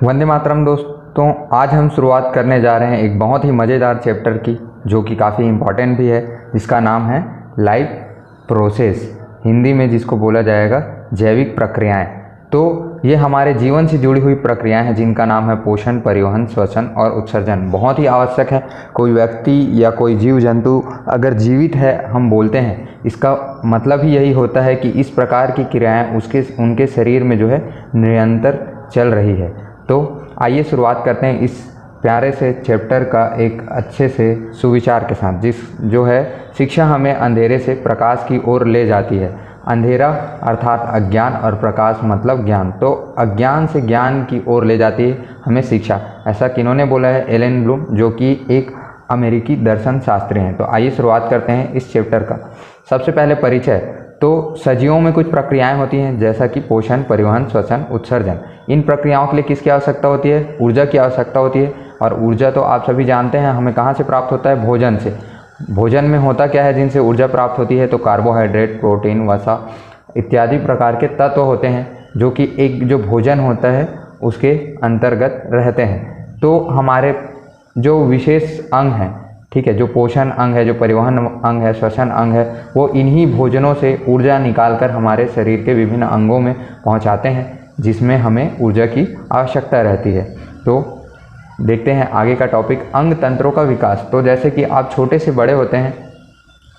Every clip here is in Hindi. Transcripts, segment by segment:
वंदे मातरम दोस्तों, आज हम शुरुआत करने जा रहे हैं एक बहुत ही मज़ेदार चैप्टर की, जो कि काफ़ी इम्पॉर्टेंट भी है, जिसका नाम है लाइफ प्रोसेस, हिंदी में जिसको बोला जाएगा जैविक प्रक्रियाएं। तो ये हमारे जीवन से जुड़ी हुई प्रक्रियाएं हैं, जिनका नाम है पोषण, परिवहन, श्वसन और उत्सर्जन। बहुत ही आवश्यक है। कोई व्यक्ति या कोई जीव जंतु अगर जीवित है, हम बोलते हैं, इसका मतलब ही यही होता है कि इस प्रकार की क्रियाएं उनके शरीर में जो है निरंतर चल रही है। तो आइए शुरुआत करते हैं इस प्यारे से चैप्टर का एक अच्छे से सुविचार के साथ, जो है शिक्षा हमें अंधेरे से प्रकाश की ओर ले जाती है। अंधेरा अर्थात अज्ञान और प्रकाश मतलब ज्ञान। तो अज्ञान से ज्ञान की ओर ले जाती है हमें शिक्षा। ऐसा किन्होंने बोला है? एलन ब्लूम, जो कि एक अमेरिकी दर्शन शास्त्री हैं। तो आइए शुरुआत करते हैं इस चैप्टर का। सबसे पहले परिचय। तो सजीवों में कुछ प्रक्रियाएं होती हैं, जैसा कि पोषण, परिवहन, श्वसन, उत्सर्जन। इन प्रक्रियाओं के लिए किसकी आवश्यकता होती है? ऊर्जा की आवश्यकता होती है। और ऊर्जा तो आप सभी जानते हैं हमें कहाँ से प्राप्त होता है? भोजन से। भोजन में होता क्या है जिनसे ऊर्जा प्राप्त होती है? तो कार्बोहाइड्रेट, प्रोटीन, वसा इत्यादि प्रकार के तत्व होते हैं, जो कि एक जो भोजन होता है उसके अंतर्गत रहते हैं। तो हमारे जो विशेष अंग हैं, ठीक है, जो पोषण अंग है, जो परिवहन अंग है, श्वसन अंग है, वो इन्हीं भोजनों से ऊर्जा निकालकर हमारे शरीर के विभिन्न अंगों में पहुंचाते हैं, जिसमें हमें ऊर्जा की आवश्यकता रहती है। तो देखते हैं आगे का टॉपिक, अंग तंत्रों का विकास। तो जैसे कि आप छोटे से बड़े होते हैं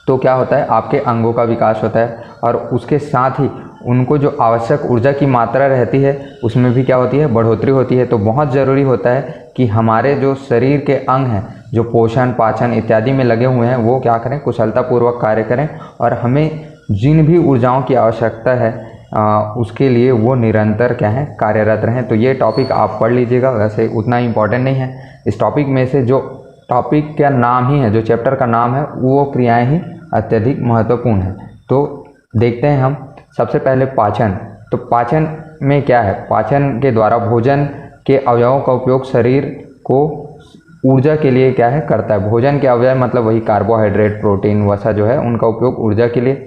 तो क्या होता है? आपके अंगों का विकास होता है, और उसके साथ ही उनको जो आवश्यक ऊर्जा की मात्रा रहती है उसमें भी क्या होती है? बढ़ोतरी होती है। तो बहुत ज़रूरी होता है कि हमारे जो शरीर के अंग हैं, जो पोषण, पाचन इत्यादि में लगे हुए हैं, वो क्या करें? कुशलतापूर्वक कार्य करें, और हमें जिन भी ऊर्जाओं की आवश्यकता है उसके लिए वो निरंतर क्या है? कार्यरत रहें। तो ये टॉपिक आप पढ़ लीजिएगा, वैसे उतना इम्पॉर्टेंट नहीं है। इस टॉपिक में से जो टॉपिक का नाम ही है, जो चैप्टर का नाम है, वो क्रियाएं ही अत्यधिक महत्वपूर्ण है। तो देखते हैं हम सबसे पहले पाचन। तो पाचन में क्या है? पाचन के द्वारा भोजन के अवयवों का उपयोग शरीर को ऊर्जा के लिए क्या है? करता है। भोजन के अवयव मतलब वही कार्बोहाइड्रेट, प्रोटीन, वसा जो है, उनका उपयोग ऊर्जा के लिए,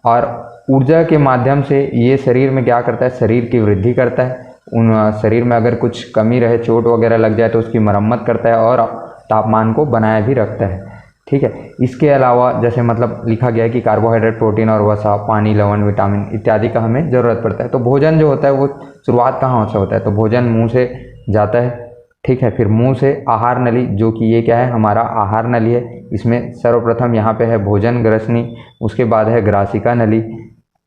और ऊर्जा के माध्यम से ये शरीर में क्या करता है? शरीर की वृद्धि करता है। शरीर में अगर कुछ कमी रहे, चोट वगैरह लग जाए तो उसकी मरम्मत करता है, और तापमान को बनाए भी रखता है। ठीक है। इसके अलावा जैसे मतलब लिखा गया है कि कार्बोहाइड्रेट, प्रोटीन और वसा, पानी, लवण, विटामिन इत्यादि का हमें ज़रूरत पड़ता है। तो भोजन जो होता है वो शुरुआत कहाँ से होता है? तो भोजन मुंह से जाता है, ठीक है। फिर मुंह से आहार नली, जो कि ये क्या है? हमारा आहार नली है। इसमें सर्वप्रथम यहाँ पे है भोजन ग्रसनी, उसके बाद है ग्रासिका नली,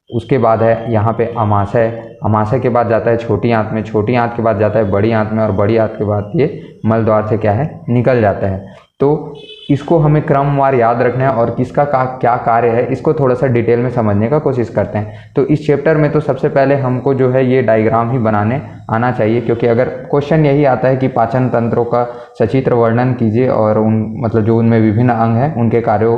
उसके बाद है यहाँ पे अमाशय। अमाशय के बाद जाता है छोटी आंत में, छोटी आंत के बाद जाता है बड़ी आंत में, और बड़ी आंत के बाद ये मल द्वार से क्या है? निकल जाता है। तो इसको हमें क्रमवार याद रखना है, और किसका क्या कार्य है इसको थोड़ा सा डिटेल में समझने का कोशिश करते हैं। तो इस चैप्टर में तो सबसे पहले हमको जो है ये डायग्राम ही बनाने आना चाहिए, क्योंकि अगर क्वेश्चन यही आता है कि पाचन तंत्रों का सचित्र वर्णन कीजिए, और मतलब जो उनमें विभिन्न अंग हैं उनके कार्यों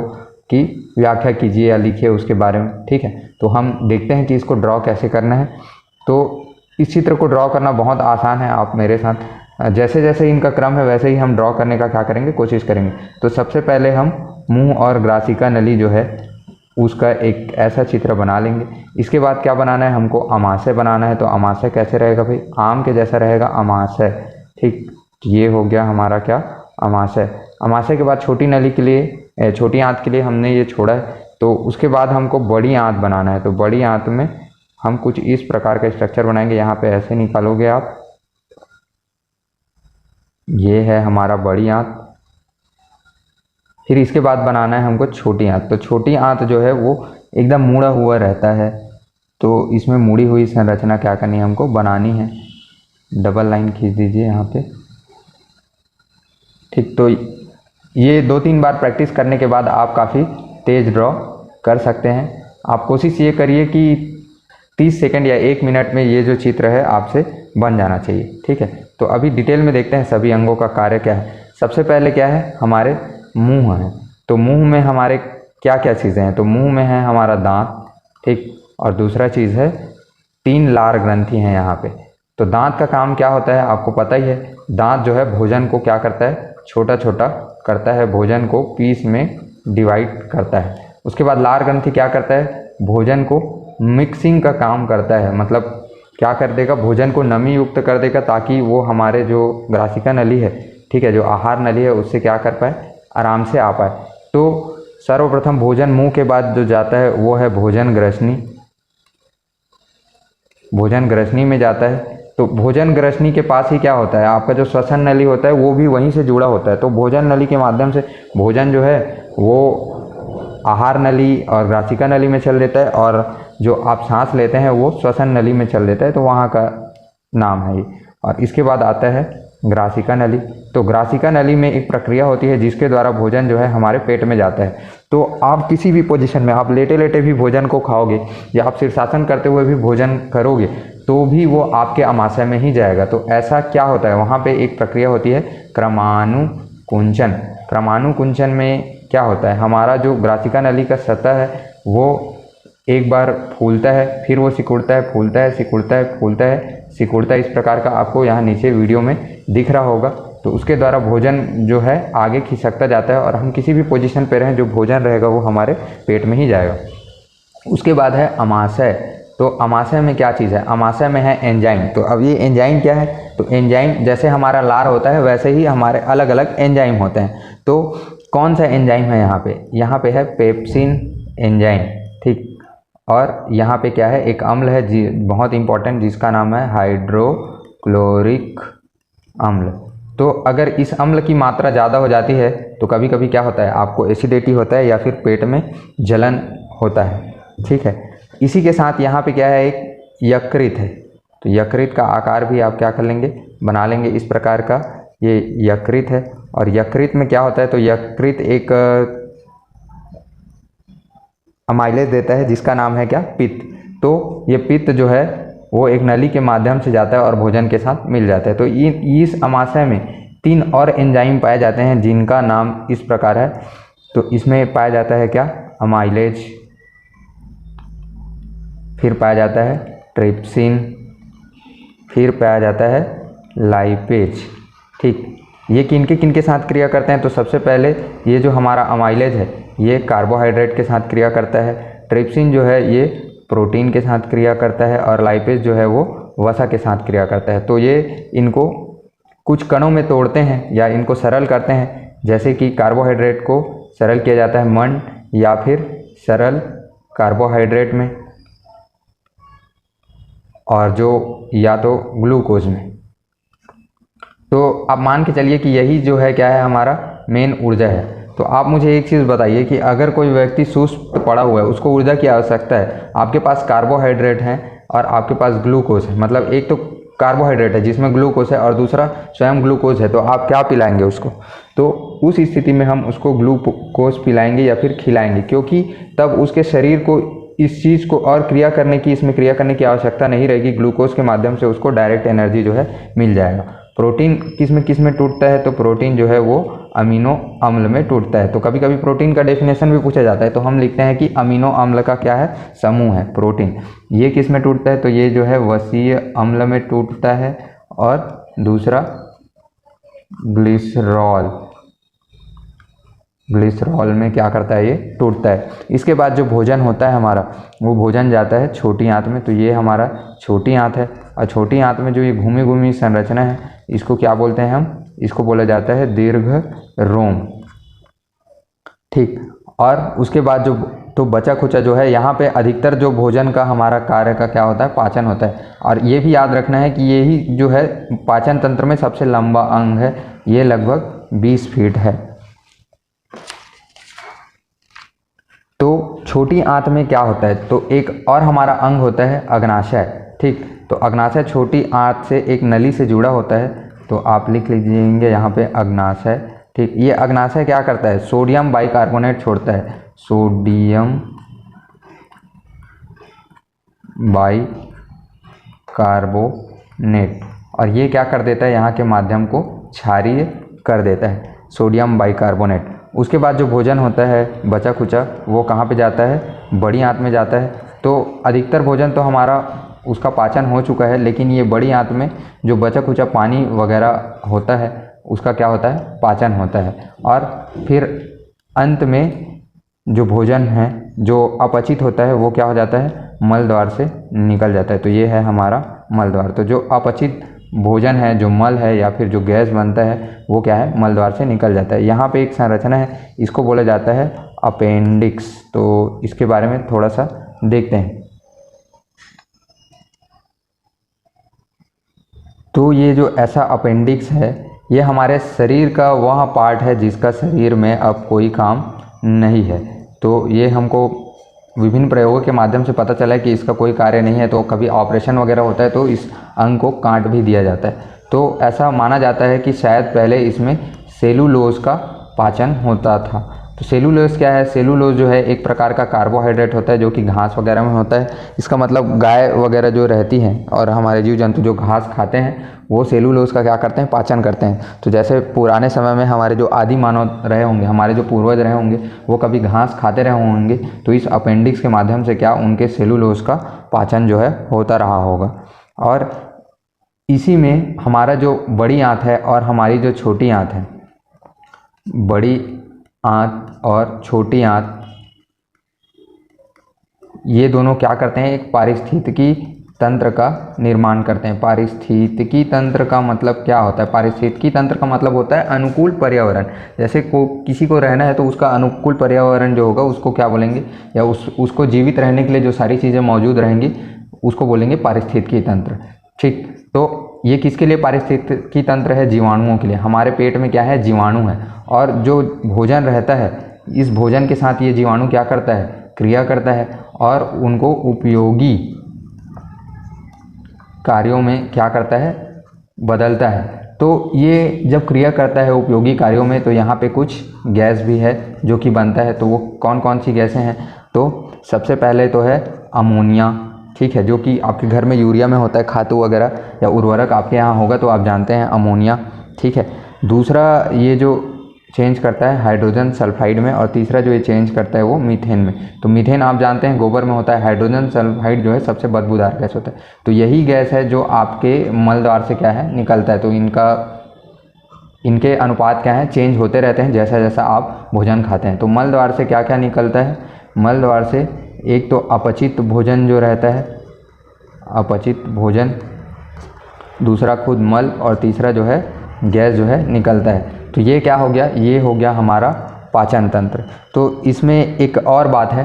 की व्याख्या कीजिए या लिखिए उसके बारे में, ठीक है। तो हम देखते हैं कि इसको ड्रॉ कैसे करना है। तो इस चित्र को ड्रॉ करना बहुत आसान है, आप मेरे साथ जैसे जैसे इनका क्रम है वैसे ही हम ड्रॉ करने का क्या करेंगे? कोशिश करेंगे। तो सबसे पहले हम मुंह और ग्रासिका नली जो है उसका एक ऐसा चित्र बना लेंगे। इसके बाद क्या बनाना है? हमको अमाशय बनाना है। तो अमाशय कैसे रहेगा भाई? आम के जैसा रहेगा अमाशय, ठीक। ये हो गया हमारा क्या? अमाशय। अमाशय के बाद छोटी नली के लिए, छोटी आंत के लिए हमने ये छोड़ा है। तो उसके बाद हमको बड़ी आंत बनाना है। तो बड़ी आंत में हम कुछ इस प्रकार का स्ट्रक्चर बनाएंगे। यहाँ पे ऐसे निकालोगे आप, ये है हमारा बड़ी आंत। फिर इसके बाद बनाना है हमको छोटी आंत। तो छोटी आंत जो है वो एकदम मुड़ा हुआ रहता है, तो इसमें मुड़ी हुई संरचना क्या करनी है? हमको बनानी है। डबल लाइन खींच दीजिए यहाँ पे, ठीक। तो ये 2-3 बार प्रैक्टिस करने के बाद आप काफ़ी तेज़ ड्रॉ कर सकते हैं। आप कोशिश ये करिए कि 30 सेकंड या 1 मिनट में ये जो चित्र है आपसे बन जाना चाहिए, ठीक है। तो अभी डिटेल में देखते हैं सभी अंगों का कार्य क्या है। सबसे पहले क्या है? हमारे मुंह है। तो मुंह में हमारे क्या क्या चीज़ें हैं? तो मुंह में है हमारा दांत, ठीक। और दूसरा चीज़ है 3 लार ग्रंथि हैं यहाँ पे। तो दांत का काम क्या होता है? आपको पता ही है। दांत जो है भोजन को क्या करता है? छोटा छोटा करता है, भोजन को पीस में डिवाइड करता है। उसके बाद लार ग्रंथि क्या करता है? भोजन को मिक्सिंग का काम करता है, मतलब क्या कर देगा, भोजन को नमी युक्त कर देगा, ताकि वो हमारे जो ग्रासिका नली है, ठीक है, जो आहार नली है, उससे क्या कर पाए, आराम से आ पाए। तो सर्वप्रथम भोजन मुंह के बाद जो जाता है वो है भोजन ग्रसनी। भोजन ग्रसनी में जाता है। तो भोजन ग्रसनी के पास ही क्या होता है, आपका जो श्वसन नली होता है वो भी वहीं से जुड़ा होता है। तो भोजन नली के माध्यम से भोजन जो है वो आहार नली और ग्रासिका नली में चल देता है, और जो आप सांस लेते हैं वो श्वसन नली में चल देता है। तो वहाँ का नाम है ये। और इसके बाद आता है ग्रासिका नली। तो ग्रासिका नली में एक प्रक्रिया होती है जिसके द्वारा भोजन जो है हमारे पेट में जाता है। तो आप किसी भी पोजीशन में, आप लेटे लेटे भी भोजन को खाओगे या आप शीर्षासन करते हुए भी भोजन करोगे तो भी वो आपके आमाशय में ही जाएगा। तो ऐसा क्या होता है, वहाँ पे एक प्रक्रिया होती है क्रमानुकुंचन। क्रमानुकुंचन में क्या होता है, हमारा जो ग्रासिका नली का सतह है वो एक बार फूलता है, फिर वो सिकुड़ता है, फूलता है, सिकुड़ता है, फूलता है, सिकुड़ता है। इस प्रकार का आपको यहाँ नीचे वीडियो में दिख रहा होगा। तो उसके द्वारा भोजन जो है आगे खिसकता जाता है, और हम किसी भी पोजीशन पे रहें, जो भोजन रहेगा वो हमारे पेट में ही जाएगा। उसके बाद है अमाशय। तो अमाशय में क्या चीज़ है, अमाशय में है एंजाइम। तो अब ये एंजाइम क्या है, तो एंजाइम जैसे हमारा लार होता है वैसे ही हमारे अलग अलग एंजाइम होते हैं। तो कौन सा एंजाइम है यहाँ पे है पेप्सिन एंजाइम, ठीक। और यहाँ पे क्या है, एक अम्ल है जी बहुत इंपॉर्टेंट, जिसका नाम है हाइड्रोक्लोरिक अम्ल। तो अगर इस अम्ल की मात्रा ज़्यादा हो जाती है तो कभी कभी क्या होता है, आपको एसिडिटी होता है या फिर पेट में जलन होता है, ठीक है। इसी के साथ यहाँ पे क्या है, एक यकृत है। तो यकृत का आकार भी आप क्या कर लेंगे, बना लेंगे इस प्रकार का, ये यकृत है। और यकृत में क्या होता है, तो यकृत एक अमाइलेज देता है जिसका नाम है क्या, पित्त। तो ये पित्त जो है वो एक नली के माध्यम से जाता है और भोजन के साथ मिल जाता है। तो इस अमाशय में 3 और एंजाइम पाए जाते हैं जिनका नाम इस प्रकार है। तो इसमें पाया जाता है क्या, अमाइलेज, फिर पाया जाता है ट्रिप्सिन, फिर पाया जाता है लाइपेज, ठीक। ये किनके साथ क्रिया करते हैं, तो सबसे पहले ये जो हमारा अमाइलेज है ये कार्बोहाइड्रेट के साथ क्रिया करता है, ट्रिप्सिन जो है ये प्रोटीन के साथ क्रिया करता है, और लाइपेज जो है वो वसा के साथ क्रिया करता है। तो ये इनको कुछ कणों में तोड़ते हैं या इनको सरल करते हैं, जैसे कि कार्बोहाइड्रेट को सरल किया जाता है मंड या फिर सरल कार्बोहाइड्रेट में, और जो या तो ग्लूकोज में। तो आप मान के चलिए कि यही जो है क्या है, हमारा मेन ऊर्जा है। तो आप मुझे एक चीज़ बताइए कि अगर कोई व्यक्ति सुस्त पड़ा हुआ है, उसको ऊर्जा की आवश्यकता है, आपके पास कार्बोहाइड्रेट है और आपके पास ग्लूकोज है, मतलब एक तो कार्बोहाइड्रेट है जिसमें ग्लूकोज है और दूसरा स्वयं ग्लूकोज है, तो आप क्या पिलाएंगे उसको, तो उस स्थिति में हम उसको ग्लूकोज पिलाएंगे या फिर खिलाएंगे, क्योंकि तब उसके शरीर को इस चीज़ को और इसमें क्रिया करने की आवश्यकता नहीं रहेगी। ग्लूकोज के माध्यम से उसको डायरेक्ट एनर्जी जो है मिल जाएगा। प्रोटीन किस में टूटता है, तो प्रोटीन जो है वो अमीनो अम्ल में टूटता है। तो कभी कभी प्रोटीन का डेफिनेशन भी पूछा जाता है, तो हम लिखते हैं कि अमीनो अम्ल का क्या है, समूह है प्रोटीन। ये किस में टूटता है, तो ये जो है वसीय अम्ल में टूटता है, और दूसरा ग्लिसरॉल में क्या करता है, ये टूटता है। इसके बाद जो भोजन होता है हमारा, वो भोजन जाता है छोटी आंत में। तो ये हमारा छोटी आंत है, और छोटी आंत में जो ये घूमी घूमी संरचना है, इसको क्या बोलते हैं हम, इसको बोला जाता है दीर्घ रोम, ठीक। और उसके बाद जो तो बचा खुचा जो है, यहाँ पे अधिकतर जो भोजन का हमारा कार्य का क्या होता है, पाचन होता है। और ये भी याद रखना है कि यही जो है पाचन तंत्र में सबसे लंबा अंग है, ये लगभग 20 फीट है। तो छोटी आंत में क्या होता है, तो एक और हमारा अंग होता है अग्नाशय, ठीक। तो अग्नाशय छोटी आंत से एक नली से जुड़ा होता है, तो आप लिख लीजिएंगे यहाँ पे अग्नाशय, ठीक। ये अग्नाशय क्या करता है, सोडियम बाइकार्बोनेट छोड़ता है, सोडियम बाइकार्बोनेट, और ये क्या कर देता है, यहाँ के माध्यम को क्षारीय कर देता है, सोडियम बाइकार्बोनेट। उसके बाद जो भोजन होता है बचा खुचा, वो कहाँ पे जाता है, बड़ी आंत में जाता है। तो अधिकतर भोजन तो हमारा उसका पाचन हो चुका है, लेकिन ये बड़ी आंत में जो बचा खुचा पानी वगैरह होता है, उसका क्या होता है, पाचन होता है। और फिर अंत में जो भोजन है जो अपचित होता है, वो क्या हो जाता है, मल द्वार से निकल जाता है। तो ये है हमारा मल द्वार। तो जो अपचित भोजन है, जो मल है या फिर जो गैस बनता है वो क्या है, मल द्वार से निकल जाता है। यहाँ पे एक संरचना है, इसको बोला जाता है अपेंडिक्स। तो इसके बारे में थोड़ा सा देखते हैं। तो ये जो ऐसा अपेंडिक्स है, ये हमारे शरीर का वह पार्ट है जिसका शरीर में अब कोई काम नहीं है। तो ये हमको विभिन्न प्रयोगों के माध्यम से पता चला है कि इसका कोई कार्य नहीं है। तो कभी ऑपरेशन वगैरह होता है तो इस अंग को काट भी दिया जाता है। तो ऐसा माना जाता है कि शायद पहले इसमें सेलुलोज का पाचन होता था। तो सेलुलोज क्या है? सेलुलोज जो है एक प्रकार का कार्बोहाइड्रेट होता है जो कि घास वगैरह में होता है। इसका मतलब गाय वगैरह जो रहती हैं और हमारे जीव जंतु जो घास खाते हैं वो सेलुलोज का क्या करते हैं, पाचन करते हैं। तो जैसे पुराने समय में हमारे जो आदि मानव रहे होंगे, हमारे जो पूर्वज रहे होंगे, वो कभी घास खाते रहे होंगे, तो इस अपेंडिक्स के माध्यम से क्या उनके सेलुलोज का पाचन जो है होता रहा होगा। और इसी में हमारा जो बड़ी आंत है और हमारी जो छोटी आंत है, बड़ी आंत और छोटी आंत, ये दोनों क्या करते हैं, एक पारिस्थितिकी तंत्र का निर्माण करते हैं। पारिस्थितिकी तंत्र का मतलब क्या होता है? पारिस्थितिकी तंत्र का मतलब होता है अनुकूल पर्यावरण। जैसे किसी को रहना है तो उसका अनुकूल पर्यावरण जो होगा उसको क्या बोलेंगे, या उसको जीवित रहने के लिए जो सारी चीज़ें मौजूद रहेंगी उसको बोलेंगे पारिस्थितिकी तंत्र। ठीक, तो ये किसके लिए पारिस्थितिकी तंत्र है? जीवाणुओं के लिए। हमारे पेट में क्या है? जीवाणु है, और जो भोजन रहता है इस भोजन के साथ ये जीवाणु क्या करता है, क्रिया करता है और उनको उपयोगी कार्यों में क्या करता है, बदलता है। तो ये जब क्रिया करता है उपयोगी कार्यों में, तो यहाँ पे कुछ गैस भी है जो कि बनता है। तो वो कौन कौन सी गैसें हैं? तो सबसे पहले तो है अमोनिया, ठीक है, जो कि आपके घर में यूरिया में होता है, खातू वगैरह या उर्वरक आपके यहाँ होगा तो आप जानते हैं अमोनिया, ठीक है। दूसरा ये जो चेंज करता है हाइड्रोजन सल्फाइड में, और तीसरा जो ये चेंज करता है वो मीथेन में। तो मीथेन आप जानते हैं गोबर में होता है, हाइड्रोजन सल्फाइड जो है सबसे बदबूदार गैस होता है। तो यही गैस है जो आपके मल द्वार से क्या है, निकलता है। तो इनके अनुपात क्या है, चेंज होते रहते हैं जैसा जैसा आप भोजन खाते हैं। तो मल द्वार से क्या क्या निकलता है? मल द्वार से एक तो अपचित भोजन जो रहता है, अपचित भोजन, दूसरा खुद मल, और तीसरा जो है गैस जो है निकलता है। तो ये क्या हो गया? ये हो गया हमारा पाचन तंत्र। तो इसमें एक और बात है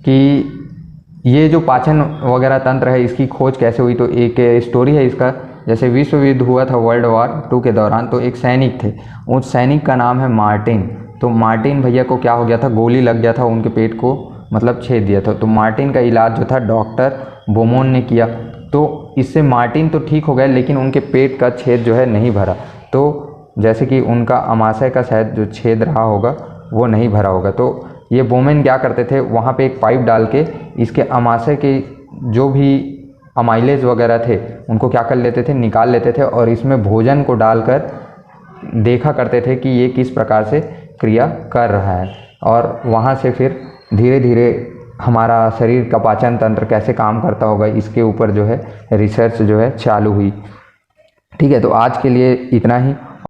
कि ये जो पाचन वगैरह तंत्र है इसकी खोज कैसे हुई? तो एक स्टोरी है इसका। जैसे विश्व युद्ध हुआ था वर्ल्ड वॉर 2 के दौरान, तो एक सैनिक थे, उस सैनिक का नाम है मार्टिन। तो मार्टिन भैया को क्या हो गया था, गोली लग गया था, उनके पेट को मतलब छेद दिया था। तो मार्टिन का इलाज जो था डॉक्टर बोमोन ने किया। तो इससे मार्टिन तो ठीक हो गया, लेकिन उनके पेट का छेद जो है नहीं भरा। तो जैसे कि उनका अमाशय का शायद जो छेद रहा होगा वो नहीं भरा होगा। तो ये बोमेन क्या करते थे, वहाँ पे एक पाइप डाल के इसके अमाशय के जो भी अमाइलेज वगैरह थे उनको क्या कर लेते थे, निकाल लेते थे, और इसमें भोजन को डालकर देखा करते थे कि ये किस प्रकार से क्रिया कर रहा है। और वहाँ से फिर धीरे धीरे हमारा शरीर का पाचन तंत्र कैसे काम करता होगा इसके ऊपर जो है रिसर्च जो है चालू हुई। ठीक है, तो आज के लिए इतना ही।